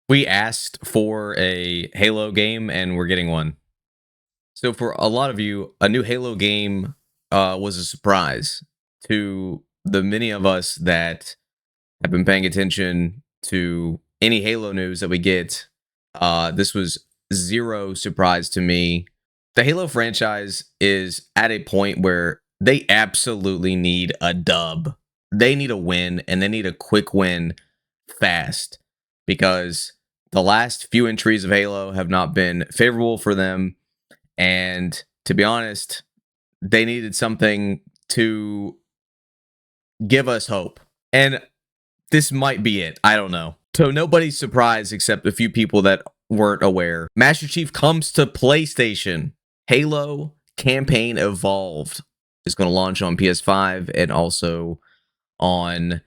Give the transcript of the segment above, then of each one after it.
We asked for a Halo game and we're getting one. So for a lot of you, a new Halo game was a surprise to the many of us that have been paying attention to any Halo news that we get. This was zero surprise to me. The Halo franchise is at a point where they absolutely need a dub. They need a win, and they need a quick win fast because the last few entries of Halo have not been favorable for them. And to be honest, they needed something to give us hope. And this might be it. I don't know. So nobody's surprised except a few people that weren't aware. Master Chief comes to PlayStation. Halo Campaign Evolved is going to launch on PS5 and also on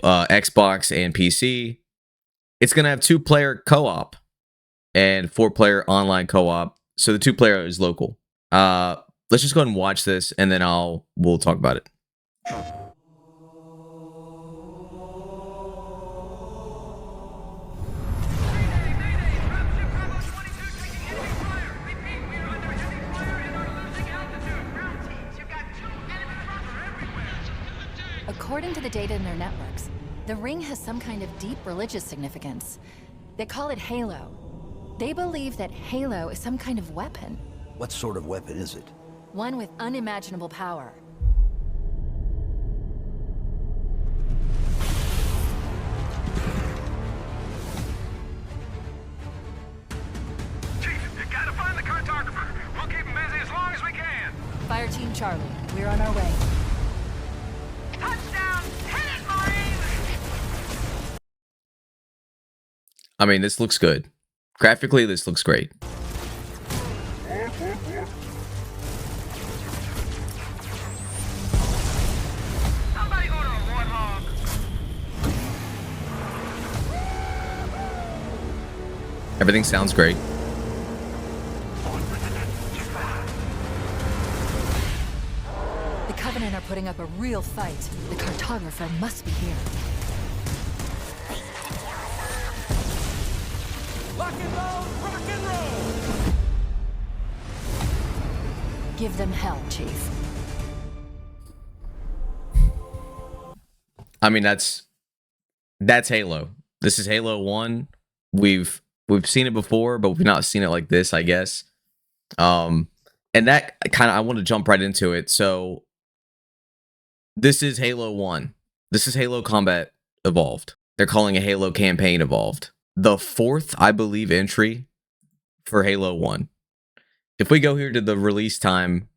Xbox and PC. It's going to have 2-player co-op and 4-player online co-op. So the 2-player is local. Let's just go ahead and watch this, and then we'll talk about it. According to the data in their networks, the ring has some kind of deep religious significance. They call it Halo. They believe that Halo is some kind of weapon. What sort of weapon is it? One with unimaginable power. Chief, you gotta find the cartographer. We'll keep him busy as long as we can. Fire Team Charlie, we're on our way. Touchdown! Hit it, Marines! I mean, this looks good. Graphically, this looks great. Somebody order a warthog. Everything sounds great. The Covenant are putting up a real fight. The cartographer must be here. Lock and roll, rock and roll! Give them hell, Chief. I mean, that's Halo. This is Halo 1. We've seen it before, but we've not seen it like this, I guess. And that kind of, I want to jump right into it. So this is Halo 1. This is Halo Combat Evolved. They're calling it Halo Campaign Evolved. The 4th, I believe, entry for Halo 1. If we go here to the release timetable,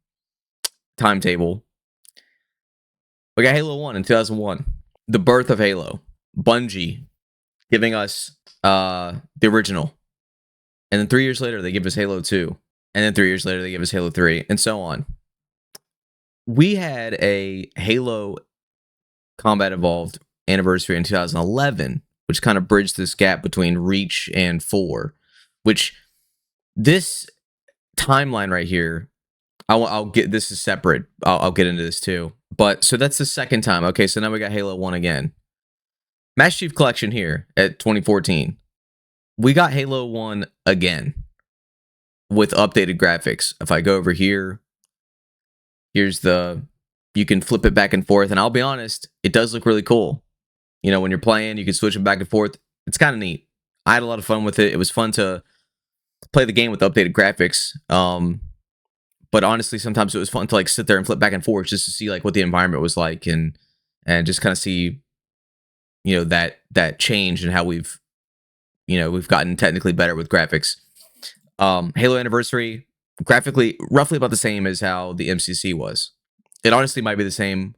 we got Halo 1 in 2001. The birth of Halo. Bungie giving us the original. And then 3 years later, they give us Halo 2. And then 3 years later, they give us Halo 3, and so on. We had a Halo Combat Evolved anniversary in 2011, which kind of bridged this gap between Reach and 4, which this timeline right here, I'll get, this is separate. I'll get into this too. But so that's the second time. Okay, so now we got Halo 1 again. Master Chief Collection here at 2014. We got Halo 1 again with updated graphics. If I go over here, here's you can flip it back and forth. And I'll be honest, it does look really cool. You know, when you're playing, you can switch it back and forth. It's kind of neat. I had a lot of fun with it. It was fun to play the game with updated graphics. But honestly, sometimes it was fun to like sit there and flip back and forth just to see like what the environment was like and just kind of see, you know, that change and how we've gotten technically better with graphics. Halo Anniversary, graphically, roughly about the same as how the MCC was. It honestly might be the same.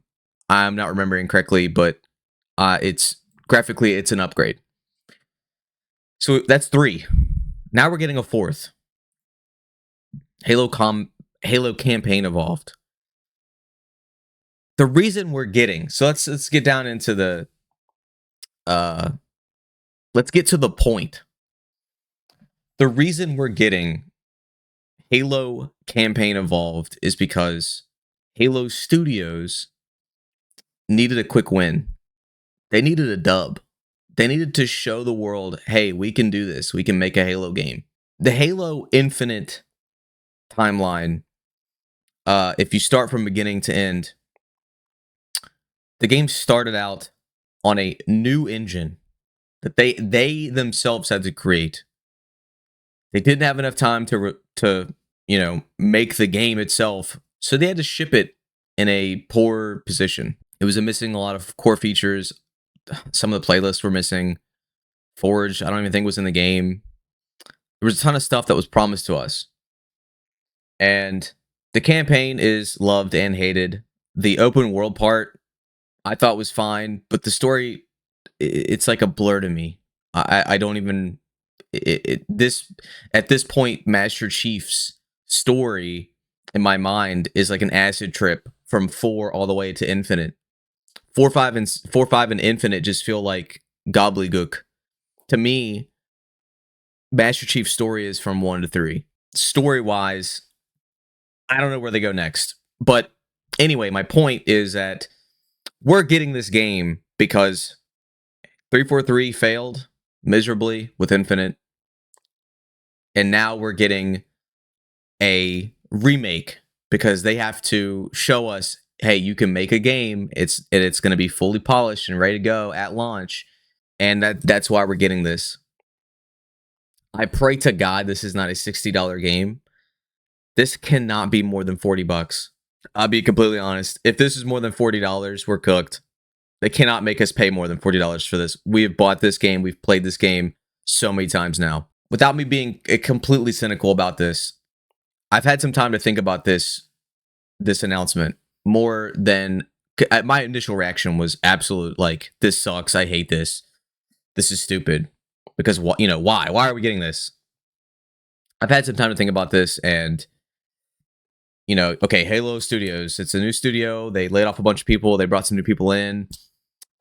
I'm not remembering correctly, but it's graphically, it's an upgrade. So that's 3. Now we're getting a 4th. Halo Campaign Evolved. The reason we're getting, so let's get down into the let's get to the point. The reason we're getting Halo Campaign Evolved is because Halo Studios needed a quick win. They needed a dub. They needed to show the world, hey, we can do this. We can make a Halo game. The Halo Infinite timeline, if you start from beginning to end, the game started out on a new engine that they themselves had to create. They didn't have enough time to make the game itself, so they had to ship it in a poor position. It was missing a lot of core features. Some of the playlists were missing. Forge, I don't even think was in the game. There was a ton of stuff that was promised to us. And the campaign is loved and hated. The open world part, I thought was fine, but the story, it's like a blur to me. I don't even... at this point, Master Chief's story in my mind is like an acid trip from 4 all the way to Infinite. 4, 5, and Infinite just feel like gobbledygook. To me, Master Chief's story is from 1 to 3. Story-wise, I don't know where they go next. But anyway, my point is that we're getting this game because 343 failed miserably with Infinite. And now we're getting a remake because they have to show us, hey, you can make a game. It's going to be fully polished and ready to go at launch. And that's why we're getting this. I pray to God this is not a $60 game. This cannot be more than $40. I'll be completely honest. If this is more than $40, we're cooked. They cannot make us pay more than $40 for this. We have bought this game. We've played this game so many times now. Without me being completely cynical about this, I've had some time to think about this announcement more than... My initial reaction was absolute, like, this sucks. I hate this. This is stupid. Because, why? Why are we getting this? I've had some time to think about this, and, okay, Halo Studios. It's a new studio. They laid off a bunch of people. They brought some new people in.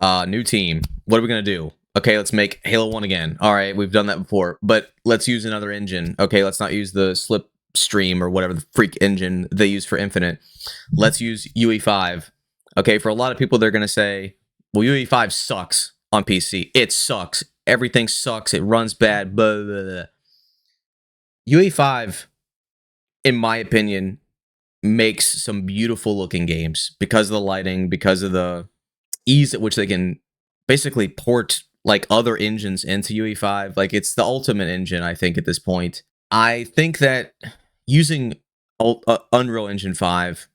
New team. What are we going to do? Okay, let's make Halo 1 again. All right, we've done that before, but let's use another engine. Okay, let's not use the Slipstream or whatever the freak engine they use for Infinite. Let's use UE5. Okay, for a lot of people, they're going to say, well, UE5 sucks on PC. It sucks. Everything sucks. It runs bad. Blah, blah, blah. UE5, in my opinion, makes some beautiful looking games because of the lighting, because of the ease at which they can basically port like other engines into UE5. Like, it's the ultimate engine, I think, at this point. I think that using Unreal Engine 5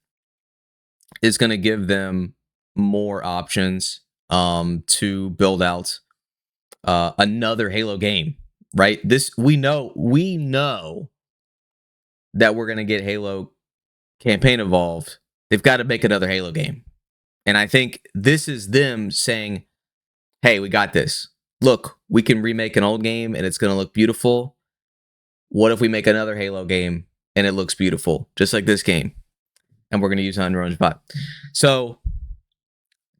is going to give them more options to build out another Halo game, right? We know that we're going to get Halo campaign evolved. They've got to make another Halo game. And I think this is them saying, hey, we got this. Look, we can remake an old game and it's going to look beautiful. What if we make another Halo game and it looks beautiful, just like this game? And we're going to use Unreal Engine 5. So,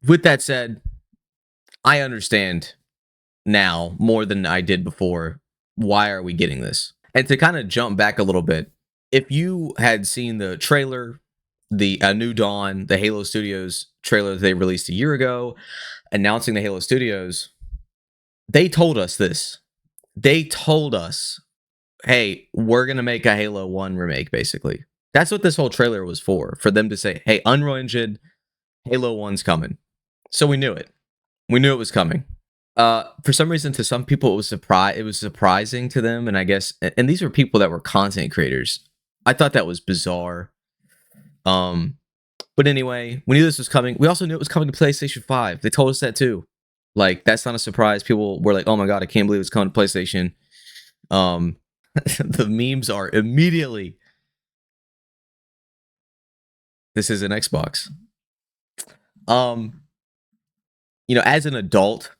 with that said, I understand now more than I did before. Why are we getting this? And to kind of jump back a little bit, if you had seen the trailer, the New Dawn, the Halo Studios trailer that they released a year ago, announcing the Halo Studios, they told us this. They told us, hey, we're going to make a Halo 1 remake, basically. That's what this whole trailer was for them to say, hey, Unreal Engine, Halo 1's coming. So we knew it. We knew it was coming. For some reason, to some people, it was surprising to them, and I guess, and these were people that were content creators. I thought that was bizarre. But anyway, we knew this was coming. We also knew it was coming to PlayStation 5. They told us that too. Like, that's not a surprise. People were like, oh my god, I can't believe it's coming to PlayStation. The memes are immediately, this is an Xbox. As an adult,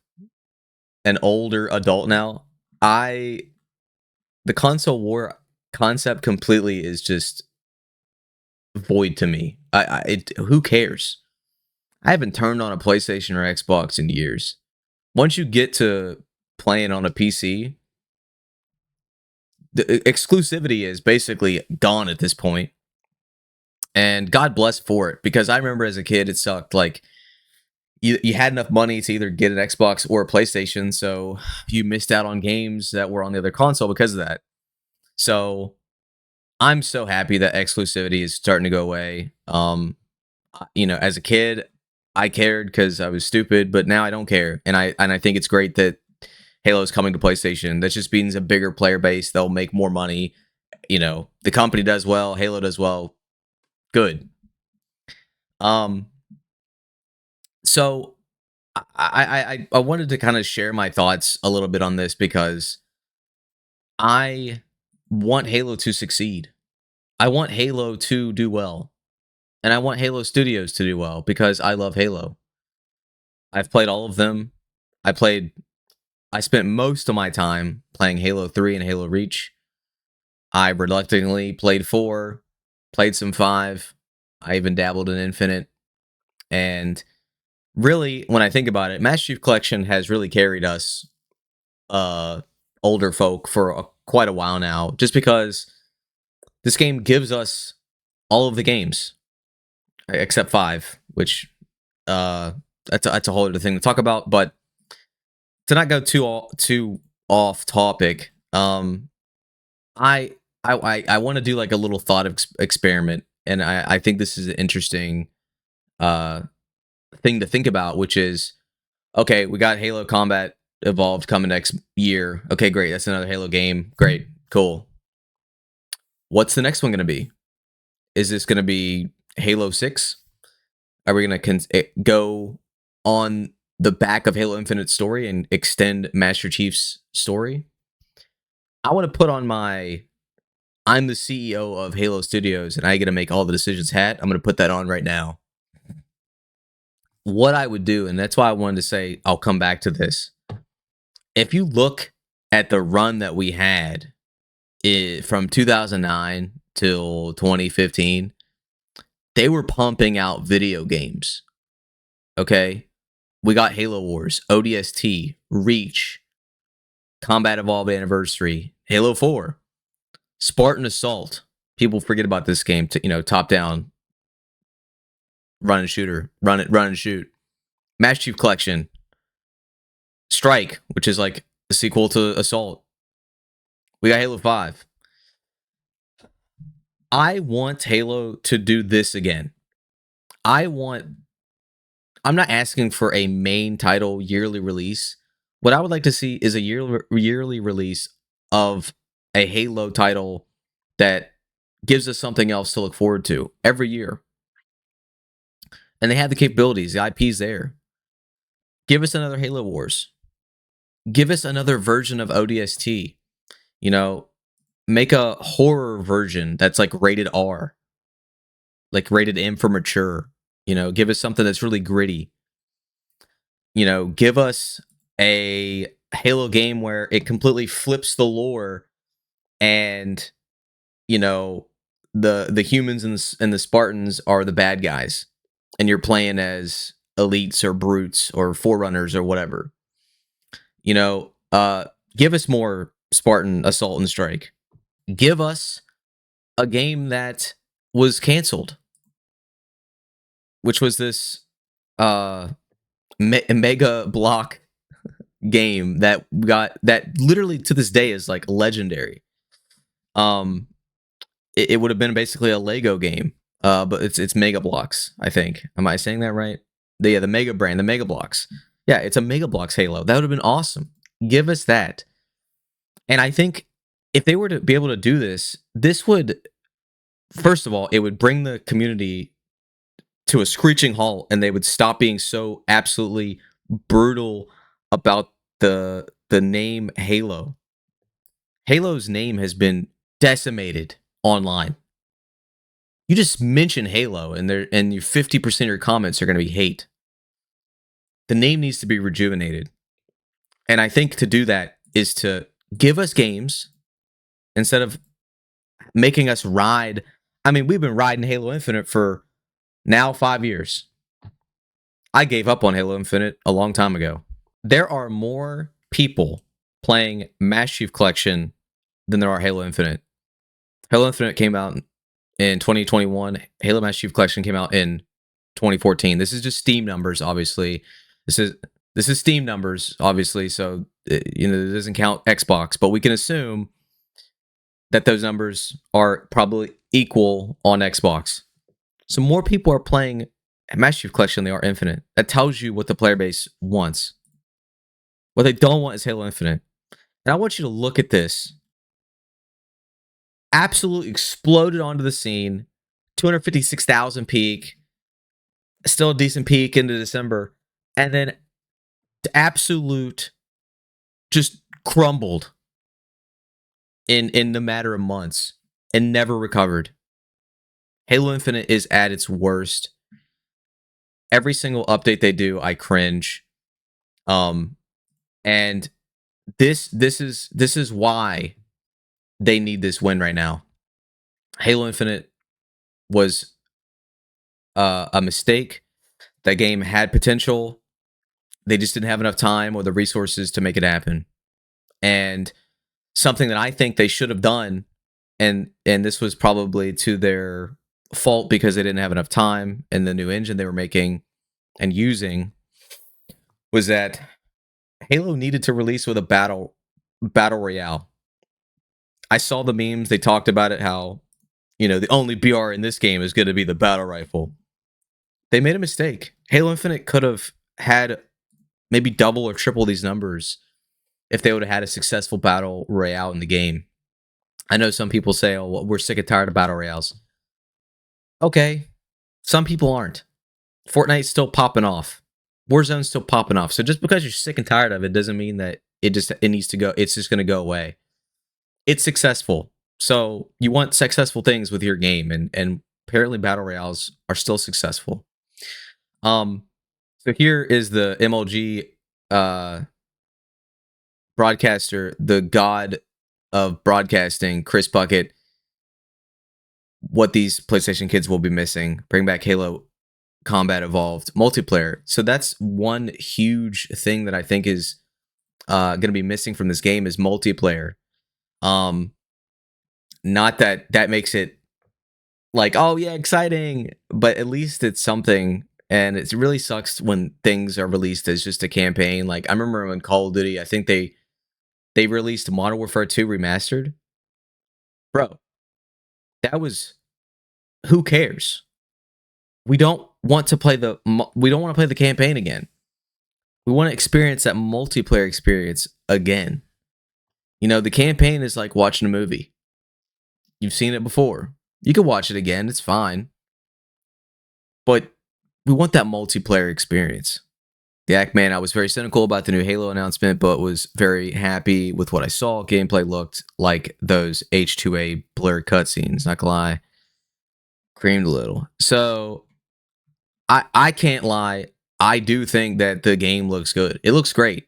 an older adult now, the console war concept completely is just void to me. Who cares? I haven't turned on a PlayStation or Xbox in years. Once you get to playing on a PC, the exclusivity is basically gone at this point. And God bless for it, because I remember as a kid, it sucked. Like, you had enough money to either get an Xbox or a PlayStation, so you missed out on games that were on the other console because of that. So I'm so happy that exclusivity is starting to go away. As a kid, I cared because I was stupid, but now I don't care, and I think it's great that Halo is coming to PlayStation. That just means a bigger player base. They'll make more money. The company does well. Halo does well. Good. So I wanted to kind of share my thoughts a little bit on this because I want Halo to succeed. I want Halo to do well. And I want Halo Studios to do well because I love Halo. I've played all of them. I spent most of my time playing Halo 3 and Halo Reach. I reluctantly played 4, played some 5. I even dabbled in Infinite. And really, when I think about it, Master Chief Collection has really carried us older folk for quite a while now, just because this game gives us all of the games except 5, which that's a whole other thing to talk about. But to not go too off topic, I want to do like a little thought experiment, and I think this is an interesting thing to think about, which is, okay, we got Halo Combat Evolved coming next year. Okay, great. That's another Halo game. Great. Cool. What's the next one going to be? Is this going to be Halo 6? Are we going to go on the back of Halo Infinite story and extend Master Chief's story? I want to put on my I'm the CEO of Halo Studios and I get to make all the decisions hat. I'm going to put that on right now. What I would do, and that's why I wanted to say I'll come back to this. If you look at the run that we had from 2009 till 2015, they were pumping out video games. Okay? We got Halo Wars, ODST, Reach, Combat Evolved Anniversary, Halo 4, Spartan Assault. People forget about this game. Top down, run and shooter, run and shoot. Master Chief Collection, Strike, which is like a sequel to Assault. We got Halo 5. I want Halo to do this again. I'm not asking for a main title yearly release. What I would like to see is a yearly release of a Halo title that gives us something else to look forward to every year. And they have the capabilities, the IP's there. Give us another Halo Wars. Give us another version of ODST. Make a horror version that's like rated R. Like rated M for mature. Give us something that's really gritty. Give us a Halo game where it completely flips the lore and, the humans and the Spartans are the bad guys. And you're playing as elites or brutes or forerunners or whatever. Give us more Spartan Assault and Strike. Give us a game that was canceled, which was this mega block game that literally to this day is like legendary. It would have been basically a Lego game, but it's Mega Bloks, I think. Am I saying that right? The Mega brand, the Mega Bloks. Yeah, it's a Mega Bloks Halo. That would have been awesome. Give us that. And I think if they were to be able to do this, this would, first of all, it would bring the community to a screeching halt, and they would stop being so absolutely brutal about the name Halo. Halo's name has been decimated online. You just mention Halo, and your 50% of your comments are going to be hate. The name needs to be rejuvenated. And I think to do that is to give us games instead of making us ride. I mean, we've been riding Halo Infinite for now 5 years. I gave up on Halo Infinite a long time ago. There are more people playing Master Chief Collection than there are Halo Infinite. Halo Infinite came out in 2021. Halo Master Chief Collection came out in 2014. This is just Steam numbers, obviously. This is Steam numbers, obviously. So it doesn't count Xbox, but we can assume that those numbers are probably equal on Xbox. So more people are playing Master Chief Collection than they are Infinite. That tells you what the player base wants. What they don't want is Halo Infinite. And I want you to look at this. Absolutely exploded onto the scene. 256,000 peak. Still a decent peak into December. And then absolute just crumbled in the matter of months and never recovered. Halo Infinite is at its worst. Every single update they do, I cringe. And this is why they need this win right now. Halo Infinite was a mistake. That game had potential. They just didn't have enough time or the resources to make it happen. And something that I think they should have done, and this was probably to their fault because they didn't have enough time, and the new engine they were making and using, was that Halo needed to release with a battle royale. I saw the memes. They talked about it, how, the only BR in this game is going to be the battle rifle. They made a mistake. Halo Infinite could have had maybe double or triple these numbers if they would have had a successful battle royale in the game. I know some people say, oh, well, we're sick and tired of battle royales. Okay, some people aren't. Fortnite's still popping off. Warzone's still popping off. So just because you're sick and tired of it doesn't mean that it needs to go. It's just going to go away. It's successful. So you want successful things with your game, and apparently battle royales are still successful. So here is the MLG broadcaster, the god of broadcasting, Chris Bucket, what these PlayStation kids will be missing. Bring back Halo Combat Evolved multiplayer. So that's one huge thing that I think is going to be missing from this game is multiplayer. Not that makes it like, oh yeah, exciting, but at least it's something. And it really sucks when things are released as just a campaign. Like, I remember when Call of Duty, I think they released Modern Warfare 2 Remastered. Bro, that was, who cares? We don't want to play the campaign again. We want to experience that multiplayer experience again. The campaign is like watching a movie. You've seen it before. You can watch it again. It's fine. But we want that multiplayer experience. Man, I was very cynical about the new Halo announcement, but was very happy with what I saw. Gameplay looked like those H2A blurred cutscenes. Not gonna lie. Creamed a little. So, I can't lie. I do think that the game looks good. It looks great.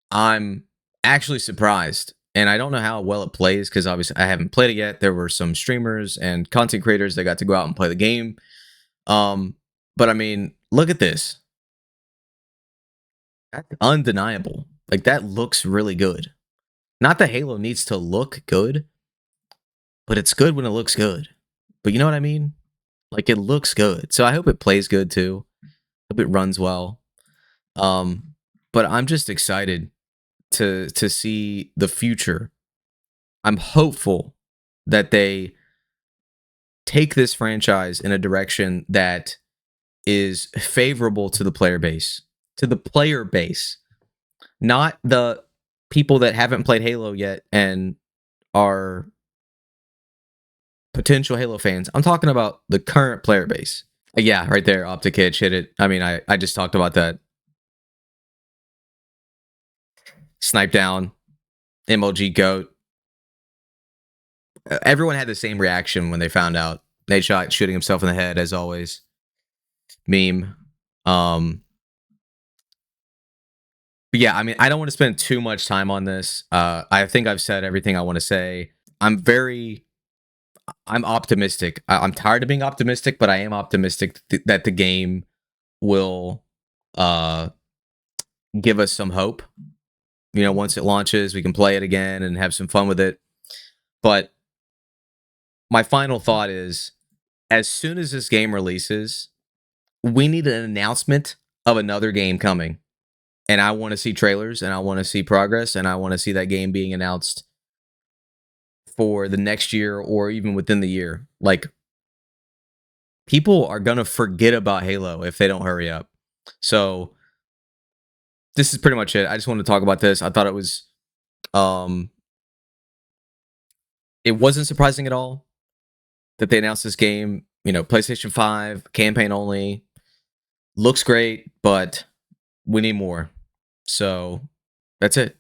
I'm actually surprised. And I don't know how well it plays because obviously I haven't played it yet. There were some streamers and content creators that got to go out and play the game. But I mean, look at this. That's undeniable. Like, that looks really good. Not that Halo needs to look good, but it's good when it looks good. But you know what I mean? Like, it looks good. So I hope it plays good too. Hope it runs well. But I'm just excited to see the future. I'm hopeful that they take this franchise in a direction that is favorable to the player base. To the player base. Not the people that haven't played Halo yet and are potential Halo fans. I'm talking about the current player base. Yeah, right there, Optic Hitch hit it. I mean, I just talked about that. Snipe down, MLG GOAT. Everyone had the same reaction when they found out. Nate Shot shooting himself in the head, as always. Meme. But yeah, I mean, I don't want to spend too much time on this. I think I've said everything I want to say. I'm optimistic. I'm tired of being optimistic, but I am optimistic that the game will give us some hope. Once it launches, we can play it again and have some fun with it. But my final thought is, as soon as this game releases, we need an announcement of another game coming. And I want to see trailers, and I want to see progress, and I want to see that game being announced for the next year or even within the year. Like, people are going to forget about Halo if they don't hurry up. So this is pretty much it. I just wanted to talk about this. I thought it was it wasn't surprising at all that they announced this game, PlayStation 5, campaign only. Looks great, but we need more. So that's it.